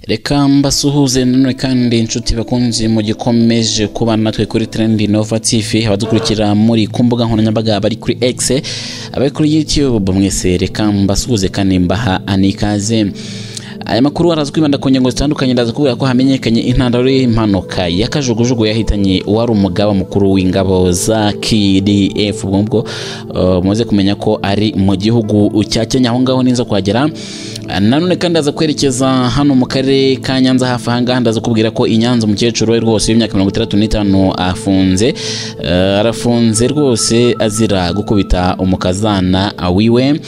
Reka mbasuhuze none kandi inshuti bakunzi mu gikomeje kubana natwe kuri Trend Nova TV, abadukurikira muri ku mbuga nkoranyambaga bari kuri X, abari kuri YouTube, mwese reka mbasuhuze kandi mbaha anikaze. Aya makuru arazwibanda ku ngingo zitandukanye, ndaza kuvuga ko hamenyekanye intandaro y'impanuka y'akajugujugu yahitanye uwari umugaba mukuru w'ingabo za KDF, ubwo muze kumenya ko ari mu gihugu cya Kenya, aho ngaho ninza kuhagera. Nanone kandi ndaza kwerekeza hano mu karere ka Nyanza, hafi ahangaha ndaza kubwira ko Inyanza umukecuru we rwose w'imyaka 35 afunze, arafunze rwose azira gukubita umukazana wiwe.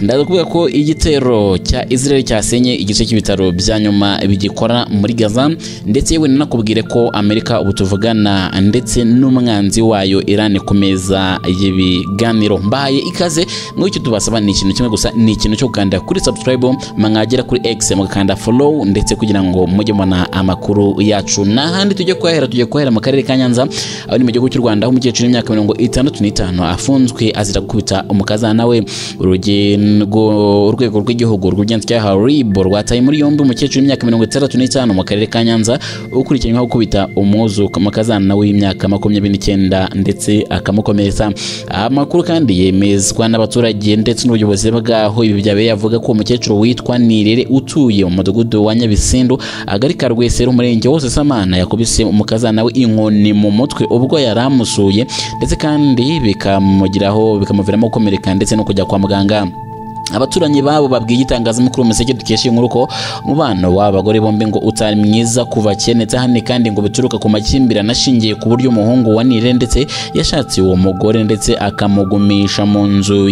Ndaza kubwira ko igitero cya Israel cyasenye igice cy'ibitaro bya nyuma bigikora muri Gaza, ndetse yewe nanakubwire ko Amerika ubutuvugana ndetse n'umwanzi wayo Iran kumeza y'ibiganiro. Mbahaye ikaze, n'icyo tubasaba ni ikintu kimwe gusa, ni ikintu cyo gukanda kuri subscribe, mwagera kuri X mugakanda follow, ndetse kugira ngo mujye mubona amakuru yacu. N'ahandi tujye kwahera mu karere ka Nyanza, aho ni mu gihugu cy'u Rwanda, aho umukecuru w'imyaka 65 afunzwe azira gukubita umukazana we. Urwego rw'igihugu rw'ubugenzacyaha RIB rwataye muri yombi umukecuru w'imyaka 65 mu karere ka Nyanza ukurikiranyweho gukubita umukazana w'imyaka 29 ndetse akamukomeretsa. Amakuru kandi yemezwa n'abaturage ndetse n'ubuyobozi bwaho ibi byabereye, avuga ko umukecuru witwa Nirere utuye mu mudugudu wa Nyabisindu, agari ka Rwesero, umurenge wose Samana, yakubise umukazana we inkoni mu mutwe ubwo yaramusuye, ndetse kandi bikamuviramo gukomereka ndetse no kujya kwa muganga. Abaturanyi babo babwiye itangazamakuru Umuseke dukesha inkuru ko umubano w'abagore bombi ngo utari mwiza kuva kenetse hane, kandi ngo bituruka ku makimbirane ashingiye ku buryo umuhungu wa Nire ndetse yashatse uwo mugore ndetse akamugumisha mu nzu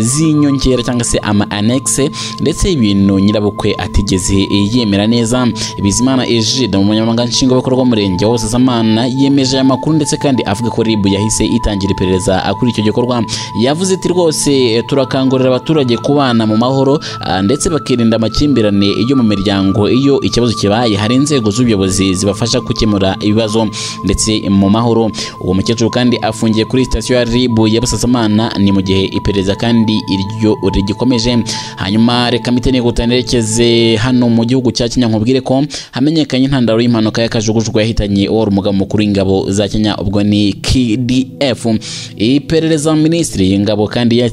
z'inyongera cyangwa se ama annexe, ndetse ibintu nyirabukwe atigeze yemera neza. Bizimana Egide, umunyamabanga nshingwabikorwa w'umurenge wose Samana, yemeje aya makuru, ndetse kandi avuga ko RIB yahise itangira iperereza kuri icyo gikorwa. Yavuze ati rwose turakangurira abaturage kubana mu mahoro ndetse bakirinda amakimbirane yo mu miryango. Iyo ikibazo kibaye, hari inzego z'ubuyobozi zibafasha gukemura ibibazo ndetse mu mahoro. Uwo mukecuru kandi afungiye kuri sitasiyo ya RIB ya Busasamana, ni mu gihe iperereza kandi iryo rigikomeje. Hanyuma reka mitene gutanerekeze hano mu gihugu cya Kenya, nkubwire ko hamenyekanye intandaro y'impanuka y'akajugujugu yahitanye uwo umugaba mukuru w'ingabo za Kenya, ubwo ni KDF. Iperereza Minisitiri y'ingabo kandi ya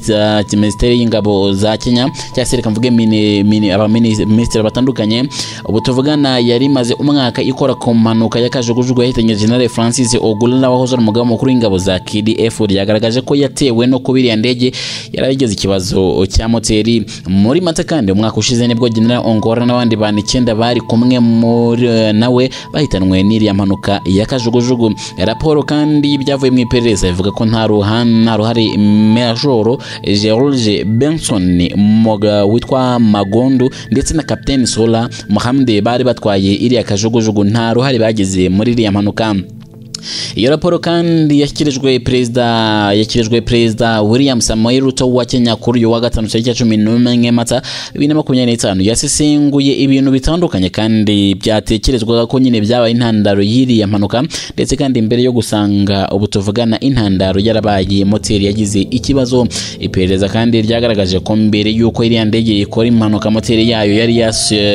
Minisiteri y'ingabo za Kenya, cyangwa reka mvuge abaminisitiri batandukanye, ubu tuvugana yari maze umwaka ikora ku mpanuka y'akajugujugu yahitanye General Francis Ogola wahoze ari umugaba mukuru w'ingabo za KDF. Yagaragaje ko yatewe no kubiri ya ndege yarageze ikibazo cya moteri. Muri Mata kandi umwaka ushize nibwo General Ongora n'abandi bantu 9 bari kumwe muri nawe bahitanwe n'iriya mpanuka y'akajugujugu. Raporo kandi byavuye mu iperereza ivuga ko nta ruhare Major George Benson witwa Magondo ndetse na Captain Sola Mohammed bari batwaye iriya kajugujugu, nta ruhare bagize muri iriya mpanuka. Iyo raporo kandi yashyikirijwe Perezida William Samoei Ruto wa Kenya kuri uyu wa gatanu tariki 11 Mata 2025. Yasesenguye ibintu bitandukanye kandi byatekerezwaga ko nyine byabaye intandaro y'iriya mpanuka, ndetse kandi mbere yo gusanga ubutuvugana intandaro yarabaye moteri yagize ikibazo. Iperereza kandi ryagaragaje ko mbere yuko iriya ndege ikora impanuka moteri yayo yari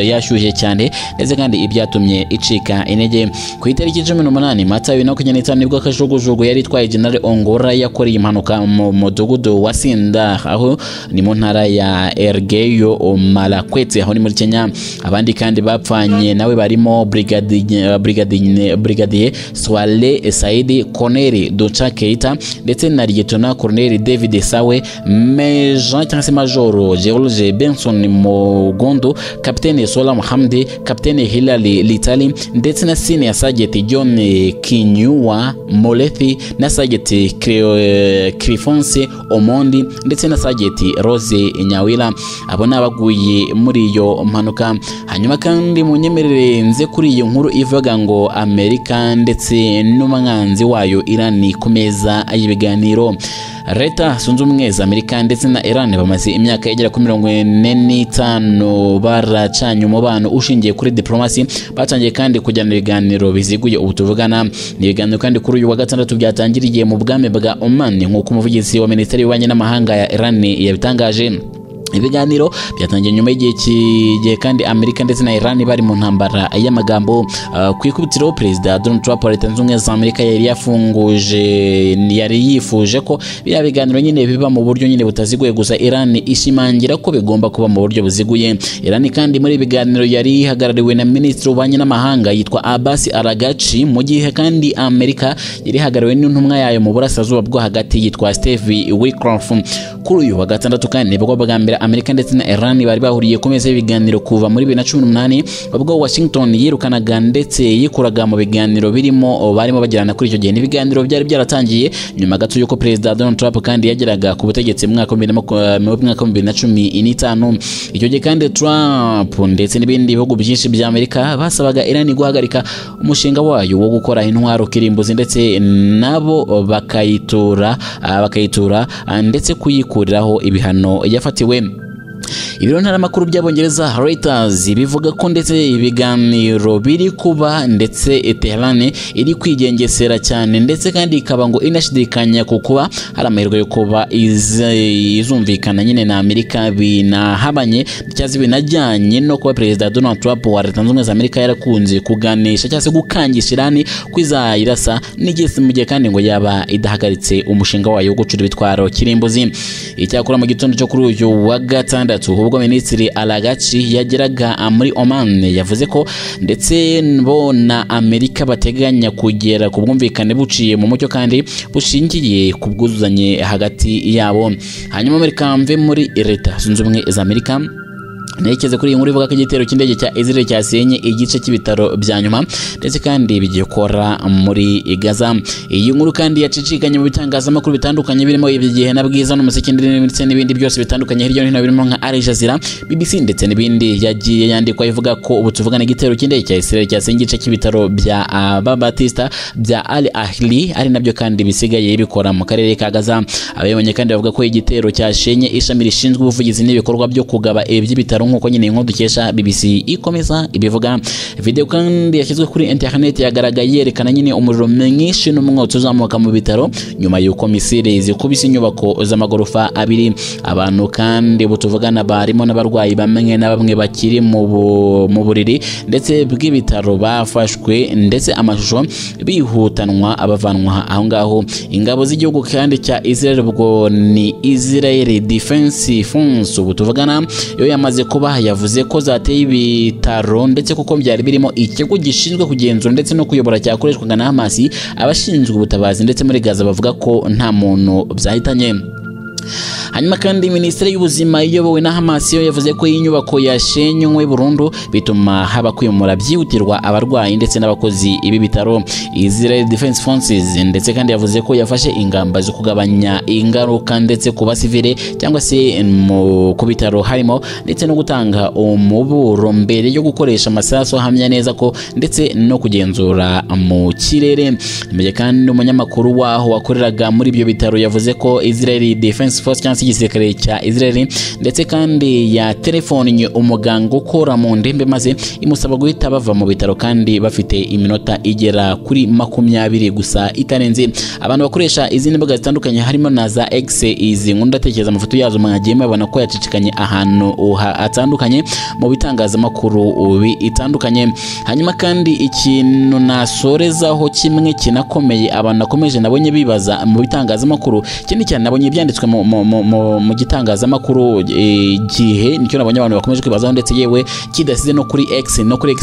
yashyushye cyane, ndetse kandi ibyatumye icika intege. Ku itariki 18 Mata 2025 nibwo akajugujugu yari itwaye General Ongora yakoreye impanuka mu mudugudu wa Sinda, aho ni mu ntara ya Elgeyo Marakwet, aho ni muri Kenya. Abandi kandi bapfanye nawe barimo Brigadier Swale Saidi, Colonel Docha Keita, ndetse na Lieutenant Colonel David Sawe, Major George Benson Mogondo, Captain Sola Mohammed, Captain Hilary Litali, ndetse na Senior Sergeant John Kinyua Molethi, na Sergeant Crifonse Omondi, ndetse na Sergeant Rose Nyawila. Abo nabaguye muri iyo mpanuka. Hanyuma kandi munyemerere nze kuri iyo nkuru ivuga ngo Amerika ndetse n'umwanzi wayo Iran kumeza y'ibiganiro. Leta Zunze Ubumwe za Amerika ndetse na Iran bamaze imyaka igera ku 45 baracanye umubano ushingiye kuri diplomasi. Batangiye kandi kujyana ibiganiro biziguye ubutuvugana. Ni ibiganiro kandi kuri uyu wa gatandatu byatangiriye mu bwami bwa Oman, nk'uko umuvugizi wa Minisiteri y'Ububanyi n'Amahanga ya Iran yabitangaje. ibiganiro byatangiye nyuma y'igihe kandi Amerika ndetse na Iran bari mu ntambara y'amagambo. Ku ikubitiro Perezida Donald Trump wa Leta Zunze Ubumwe za Amerika yari yifuje ko biriya biganiro nyine biba mu buryo nyine butaziguye, gusa Iran ishimangira ko bigomba kuba mu buryo buziguye. Iran kandi muri ibiganiro yari ihagarariwe na Minisitiri w'Ububanyi n'Amahanga yitwa Abbas Araghchi, mu gihe kandi Amerika yari ihagarariwe n'intumwa yayo mu burasirazuba bwo hagati yitwa Steve Witkoff. Kuri uyu wa gatandatu kandi nibwo bwa mbere Amerika ndetse na Iran bari bahuriye ku meza y'ibiganiro kuva muri 2018 ubwo Washington yirukanaga ndetse yikuraga mu biganiro barimo bagirana kuri icyo gihe. Ibiganiro byari byaratangiye nyuma gato yuko Perezida Donald Trump kandi yageraga ku butegetsi mu mwaka wa 2015. Icyo gihe kandi Trump ndetse n'ibindi bihugu byinshi bya Amerika basabaga Iran guhagarika umushinga wayo wo gukora intwaro kirimbuzi ndetse nabo bakayitura ndetse kuyikuriraho ibihano yafatiwe. Ibiro ntaramakuru by'Abongereza Reuters bivuga ko ndetse ibiganiro biri kuba ndetse Tehran iri kwigengesera cyane ndetse kandi ikaba ngo inashidikanya ku kuba hari amahirwe yo kuba izumvikana nyine na Amerika binahabanye cyazi binajyanye no kuba Perezida Donald Trump wa Leta Zunze Ubumwe za Amerika yarakunze kuganisha cyangwa se gukangisha Iran kwizayirasa n'igisi mu gihe kandi ngo yaba idahagaritse umushinga wayo wo gucura ibitwaro kirimbuzi. Icyakora mu gitondo cyo kuri uyu wa gatandatu ubwo Minisitiri Araghchi yageraga muri Oman yavuze ko ndetse bo na Amerika bateganya kugera ku bwumvikane buciye mu mucyo kandi bushingiye ku bwuzuzanye hagati yabo. Hanyuma Amerika mve muri Leta Zunze Ubumwe za Amerika nekeze kuri iyi nkuru ivuga ko igitero cy'indege cya Israel cyasenye igice cy'ibitaro bya nyuma ndetse kandi bigiye gukora muri Gaza. Iyi nkuru kandi yacicikanye mu bitangazamakuru bitandukanye birimo Igihe na Bwiza n'Umuseke ndetse n'ibindi byose bitandukanye hirya no hino birimo nka Al Jazeera, BBC ndetse n'ibindi yagiye yandikwa ivuga ko ubu tuvugana igitero cy'indege cya Israel cyasenye igice cy'ibitaro bya Baptista bya Al Ahli ari nabyo kandi bisigaye bikora mu karere ka Gaza. Abayibonye kandi bavuga ko igitero cyashenye ishami rishinzwe ubuvugizi n'ibikorwa byo kugaba iby'ibitaro nk'uko nyine inkuru dukesha BBC ikomeza ibivuga. Video kandi yashyizwe kuri internet yagaragaye yerekana nyine umuriro mwinshi n'umwotsi uzamuka mu bitaro nyuma y'uko misile zikubise inyubako z'amagorofa abiri. Abantu kandi butuvugana barimo n'abarwayi bamwe na bamwe bakiri mu buriri ndetse bw'ibitaro bafashwe ndetse amashusho bihutanwa abavanwa aho ngaho. Ingabo z'igihugu kandi cya Israel ubwo ni Israel Defense Force butuvugana yo yamaze kuba yavuze ko zateye ibitaro ndetse kuko byari birimo ikigo gishinzwe kugenzura ndetse no kuyobora cyakoreshwaga na Hamas. Abashinzwe ubutabazi ndetse muri Gaza bavuga ko nta muntu byahitanye. Hanyuma kandi Minisiteri y'Ubuzima iyobowe na Hamas yo yavuze ko iyi nyubako yashenywe burundu bituma haba kwimura byihutirwa abarwayi ndetse n'abakozi ibi bitaro. Israel Defense Forces ndetse kandi yavuze ko yafashe ingamba zo kugabanya ingaruka ndetse ku basivile cyangwa se ku bitaro harimo ndetse no gutanga umuburo mbere yo gukoresha amasaso ahamya neza ko ndetse no kugenzura mu kirere. Mbere kandi umunyamakuru waho wakoreraga muri ibyo bitaro yavuze ko Israel Defense Force cyangwa igisirikare cya Israel ndetse kandi ya telefonye umuganga ukora mu ndembe maze imusaba guhita bava mu bitaro kandi bafite iminota igera kuri 20 gusa itarenze. Abantu bakoresha izindi mbuga zitandukanye harimo na za X izi nkunda tekereza amafoto yazo mwagiye mabona ko yacicikanye ahantu hatandukanye mu bitangazamakuru itandukanye. Hanyuma kandi ikintu nasorezaho kimwe kinakomeye abantu nakomeje nabonye bibaza mu bitangazamakuru kindi cyane nabonye byanditswe mu gitangazamakuru Igihe nicyo nabonye abantu bakomeje kwibazaho ndetse yewe kidasize no kuri X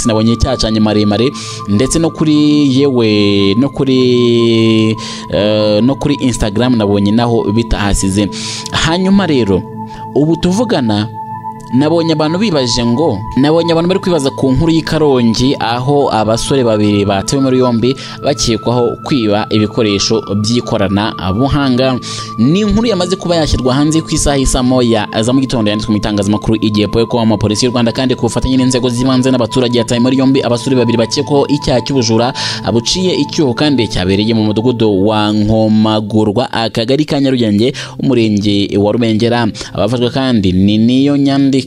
nabonye cyacanye maremare ndetse no kuri Instagram nabonye naho bitahasize. Hanyuma rero ubu tuvugana nabonye abantu bari kwibaza ku nkuru y'Ikarongi aho abasore babiri batewe muri yombi bakekwaho kwiba ibikoresho by'ikorana buhanga. Ni inkuru yamaze kuba yashyirwa hanze ku isaha y'isamo ya za mu gitondo yanditswe mu itangazamakuru Igihe ko amapolisi y'u Rwanda kandi ku bufatanye n'inzego z'ibanze n'abaturage yataye muri yombi abasore babiri bakekwaho icyaha cy'ubujura abuciye icyuho kandi cyabereye mu mudugudu wa Nkomagurwa akagari ka Nyarugenge umurenge wa Rubengera. Abafashwe kandi ni niyo nyandiko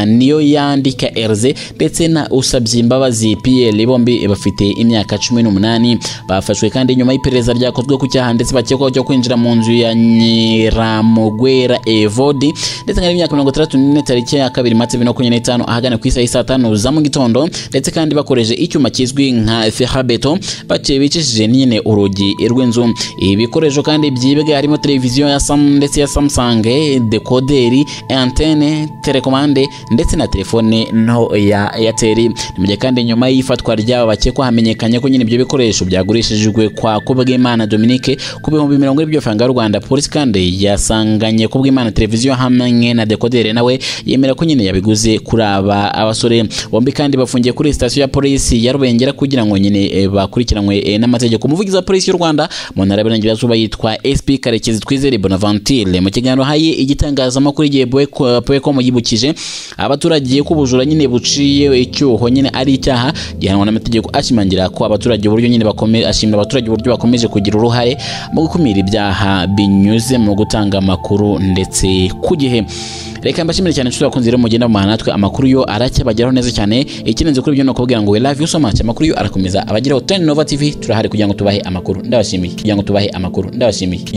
niyo yandika Herze ndetse na Usabyimbabazi Pierre bombi bafite imyaka 18 bafashwe kandi nyuma y'iperereza ryakozwe ku cyaha ndetse bakekwaho cyo kwinjira mu nzu ya Nyiramugwera Evodi ndetse kandi imyaka 34 tariki ya 2 Mata 2025 ahagana ku isaha 5 za mu gitondo ndetse kandi bakoreje icyuma kizwi nka ferrabeto baciye bicishije nyine urugi rw'inzu. Ibikoresho kandi byibwe harimo televiziyo ya ndetse ya Samsung, dekoderi, antenne, telecommande ndetse na telefone no ya Airtel. Nimuje kandi nyuma y'ifatwa ry'aba bakekwa hamenyekanye ko nyine ibyo bikoresho byagurishijwe kwa Kubwimana Dominique ku bihumbi 20 by'amafaranga y'u Rwanda. Polisi kandi yasanganye Kubwimana televiziyo hamwe na dekoderi nawe yemera ko nyine yabiguze kuri aba abasore bombi kandi bafungiye kuri station ya polisi ya Rubengera kugira ngo nyine bakurikiranwe n'amategeko. Umuvugizi wa polisi y'u Rwanda mu ntara y'Iburengerazuba yitwa SP Karekezi Twizere Bonaventure mu kiganiro haye igitangazamakuru igihe Boycom yibukije abaturage ko ubujura nyine buciye icyuho nyine ari icyaha gihanwa n'amategeko, ashimangira ko abaturage uburyo nyine ashimira abaturage uburyo bakomeje kugira uruhare mu gukumira ibyaha binyuze mu gutanga amakuru ndetse ku gihe. Reka mbashimire cyane nshuti bakunze rero mugenda mu natwe amakuru yo aracyabageraho neza cyane. Ikinenze kuri byo no kubwira ngo we love you so much. Amakuru yo arakomeza abageraho. Ten Nova TV turahari kugira ngo tubahe amakuru ndabashimiye, kugira ngo tubahe amakuru ndabashimiye.